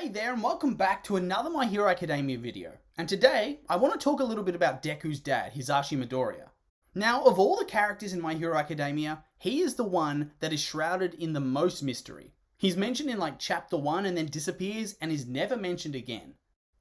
Hey there and welcome back to another My Hero Academia video. And today, I want to talk a little bit about Deku's dad, Hisashi Midoriya. Now, of all the characters in My Hero Academia, he is the one that is shrouded in the most mystery. He's mentioned in like chapter 1 and then disappears and is never mentioned again.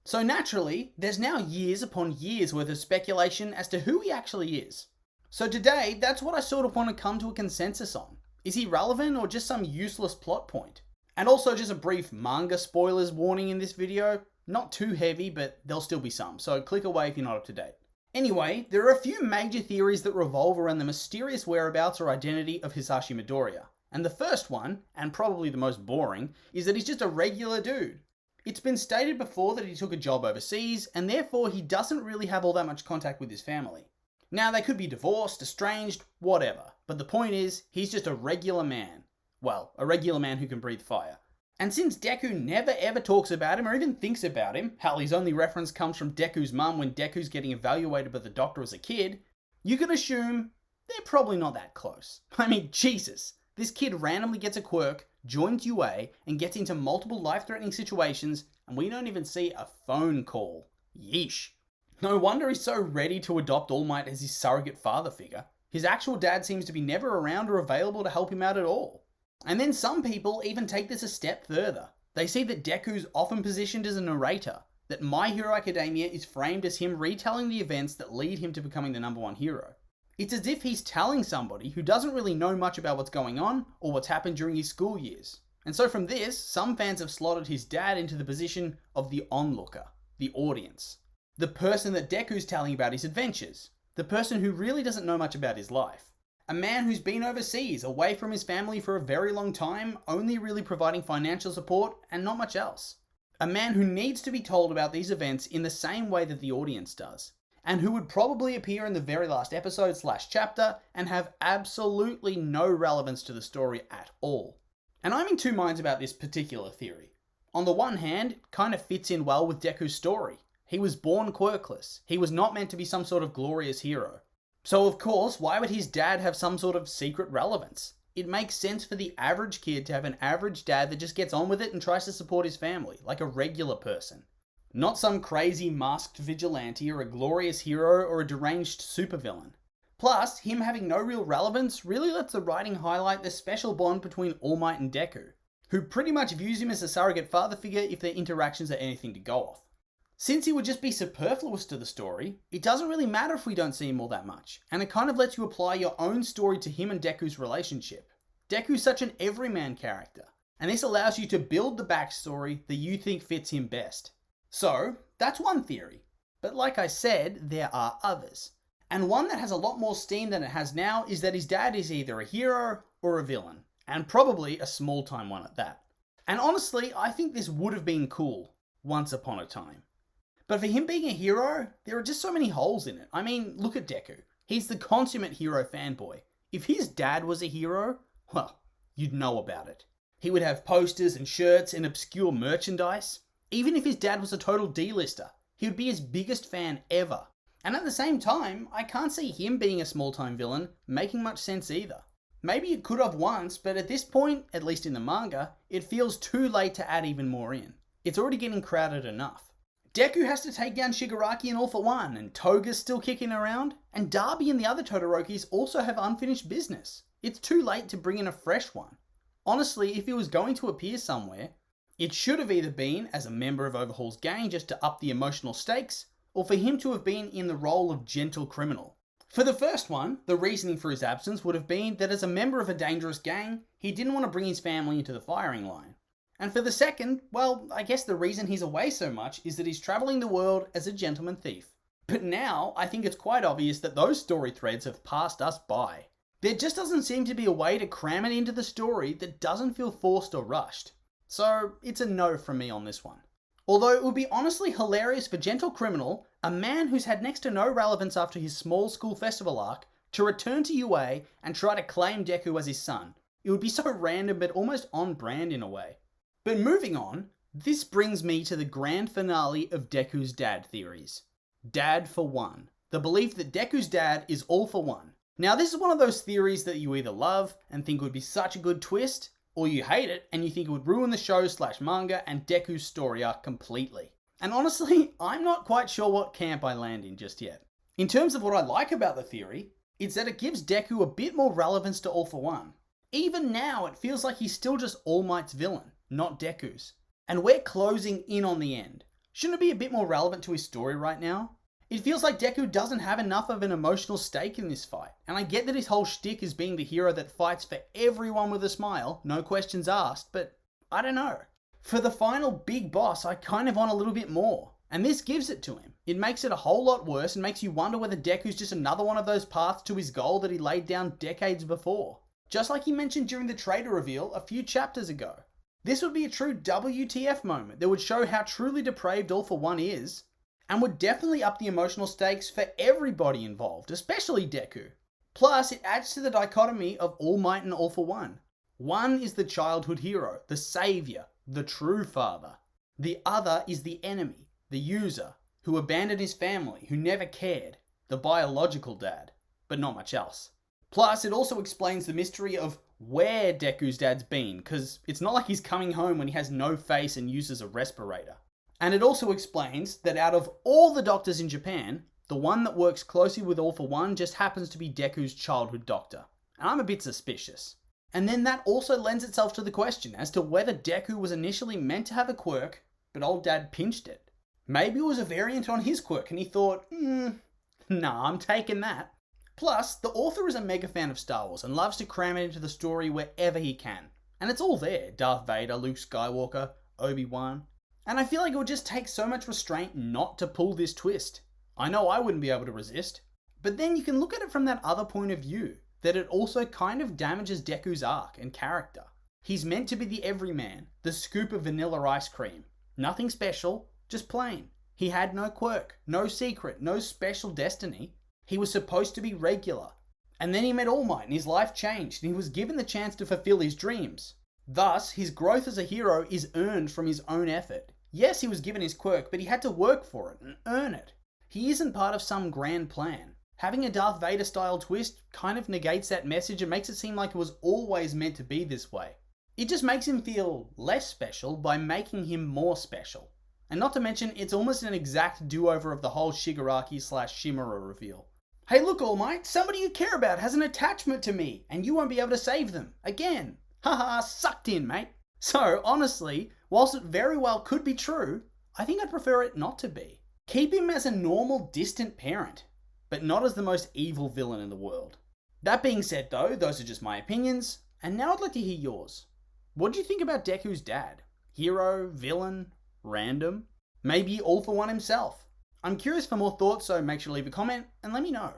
So naturally, there's now years upon years worth of speculation as to who he actually is. So today, that's what I sort of want to come to a consensus on. Is he relevant or just some useless plot point? And also just a brief manga spoilers warning in this video. Not too heavy, but there'll still be some, so click away if you're not up to date. Anyway, there are a few major theories that revolve around the mysterious whereabouts or identity of Hisashi Midoriya. And the first one, and probably the most boring, is that he's just a regular dude. It's been stated before that he took a job overseas, and therefore he doesn't really have all that much contact with his family. Now, they could be divorced, estranged, whatever, but the point is, he's just a regular man. Well, a regular man who can breathe fire. And since Deku never ever talks about him or even thinks about him, hell, his only reference comes from Deku's mum when Deku's getting evaluated by the doctor as a kid, you can assume they're probably not that close. I mean, Jesus, this kid randomly gets a quirk, joins UA, and gets into multiple life-threatening situations, and we don't even see a phone call. Yeesh. No wonder he's so ready to adopt All Might as his surrogate father figure. His actual dad seems to be never around or available to help him out at all. And then some people even take this a step further. They see that Deku's often positioned as a narrator, that My Hero Academia is framed as him retelling the events that lead him to becoming the #1 hero. It's as if he's telling somebody who doesn't really know much about what's going on or what's happened during his school years. And so from this, some fans have slotted his dad into the position of the onlooker, the audience. The person that Deku's telling about his adventures. The person who really doesn't know much about his life. A man who's been overseas, away from his family for a very long time, only really providing financial support and not much else. A man who needs to be told about these events in the same way that the audience does. And who would probably appear in the very last episode/chapter and have absolutely no relevance to the story at all. And I'm in two minds about this particular theory. On the one hand, it kind of fits in well with Deku's story. He was born quirkless. He was not meant to be some sort of glorious hero. So of course, why would his dad have some sort of secret relevance? It makes sense for the average kid to have an average dad that just gets on with it and tries to support his family, like a regular person. Not some crazy masked vigilante or a glorious hero or a deranged supervillain. Plus, him having no real relevance really lets the writing highlight the special bond between All Might and Deku, who pretty much views him as a surrogate father figure if their interactions are anything to go off. Since he would just be superfluous to the story, it doesn't really matter if we don't see him all that much, and it kind of lets you apply your own story to him and Deku's relationship. Deku's such an everyman character, and this allows you to build the backstory that you think fits him best. So, that's one theory. But like I said, there are others. And one that has a lot more steam than it has now is that his dad is either a hero or a villain, and probably a small-time one at that. And honestly, I think this would have been cool, once upon a time. But for him being a hero, there are just so many holes in it. I mean, look at Deku. He's the consummate hero fanboy. If his dad was a hero, well, you'd know about it. He would have posters and shirts and obscure merchandise. Even if his dad was a total D-lister, he would be his biggest fan ever. And at the same time, I can't see him being a small-time villain making much sense either. Maybe it could have once, but at this point, at least in the manga, it feels too late to add even more in. It's already getting crowded enough. Deku has to take down Shigaraki and All for One, and Toga's still kicking around, and Darby and the other Todorokis also have unfinished business. It's too late to bring in a fresh one. Honestly, if he was going to appear somewhere, it should have either been as a member of Overhaul's gang just to up the emotional stakes, or for him to have been in the role of gentle criminal. For the first one, the reasoning for his absence would have been that as a member of a dangerous gang, he didn't want to bring his family into the firing line. And for the second, well, I guess the reason he's away so much is that he's travelling the world as a gentleman thief. But now, I think it's quite obvious that those story threads have passed us by. There just doesn't seem to be a way to cram it into the story that doesn't feel forced or rushed. So, it's a no from me on this one. Although it would be honestly hilarious for Gentle Criminal, a man who's had next to no relevance after his small school festival arc, to return to UA and try to claim Deku as his son. It would be so random but almost on brand in a way. But moving on, this brings me to the grand finale of Deku's dad theories. Dad for one. The belief that Deku's dad is All for One. Now this is one of those theories that you either love and think would be such a good twist, or you hate it and you think it would ruin the show / manga and Deku's story arc completely. And honestly, I'm not quite sure what camp I land in just yet. In terms of what I like about the theory, it's that it gives Deku a bit more relevance to All For One. Even now, it feels like he's still just All Might's villain, not Deku's. And we're closing in on the end. Shouldn't it be a bit more relevant to his story right now? It feels like Deku doesn't have enough of an emotional stake in this fight, and I get that his whole shtick is being the hero that fights for everyone with a smile, no questions asked, but I don't know. For the final big boss, I kind of want a little bit more, and this gives it to him. It makes it a whole lot worse and makes you wonder whether Deku's just another one of those paths to his goal that he laid down decades before. Just like he mentioned during the traitor reveal a few chapters ago. This would be a true WTF moment that would show how truly depraved All For One is, and would definitely up the emotional stakes for everybody involved, especially Deku. Plus, it adds to the dichotomy of All Might and All For One. One is the childhood hero, the savior, the true father. The other is the enemy, the user, who abandoned his family, who never cared, the biological dad, but not much else. Plus, it also explains the mystery of where Deku's dad's been, because it's not like he's coming home when he has no face and uses a respirator. And it also explains that out of all the doctors in Japan, the one that works closely with All For One just happens to be Deku's childhood doctor. And I'm a bit suspicious. And then that also lends itself to the question as to whether Deku was initially meant to have a quirk, but old dad pinched it. Maybe it was a variant on his quirk and he thought, nah, I'm taking that. Plus, the author is a mega fan of Star Wars and loves to cram it into the story wherever he can. And it's all there, Darth Vader, Luke Skywalker, Obi-Wan. And I feel like it would just take so much restraint not to pull this twist. I know I wouldn't be able to resist. But then you can look at it from that other point of view, that it also kind of damages Deku's arc and character. He's meant to be the everyman, the scoop of vanilla ice cream. Nothing special, just plain. He had no quirk, no secret, no special destiny. He was supposed to be regular. And then he met All Might and his life changed and he was given the chance to fulfill his dreams. Thus, his growth as a hero is earned from his own effort. Yes, he was given his quirk, but he had to work for it and earn it. He isn't part of some grand plan. Having a Darth Vader style twist kind of negates that message and makes it seem like it was always meant to be this way. It just makes him feel less special by making him more special. And not to mention, it's almost an exact do-over of the whole Shigaraki/Shimura reveal. Hey look All Might, somebody you care about has an attachment to me, and you won't be able to save them. Again. Haha, sucked in, mate. So, honestly, whilst it very well could be true, I think I'd prefer it not to be. Keep him as a normal, distant parent, but not as the most evil villain in the world. That being said though, those are just my opinions, and now I'd like to hear yours. What do you think about Deku's dad? Hero, villain, random? Maybe All For One himself? I'm curious for more thoughts, so make sure to leave a comment and let me know.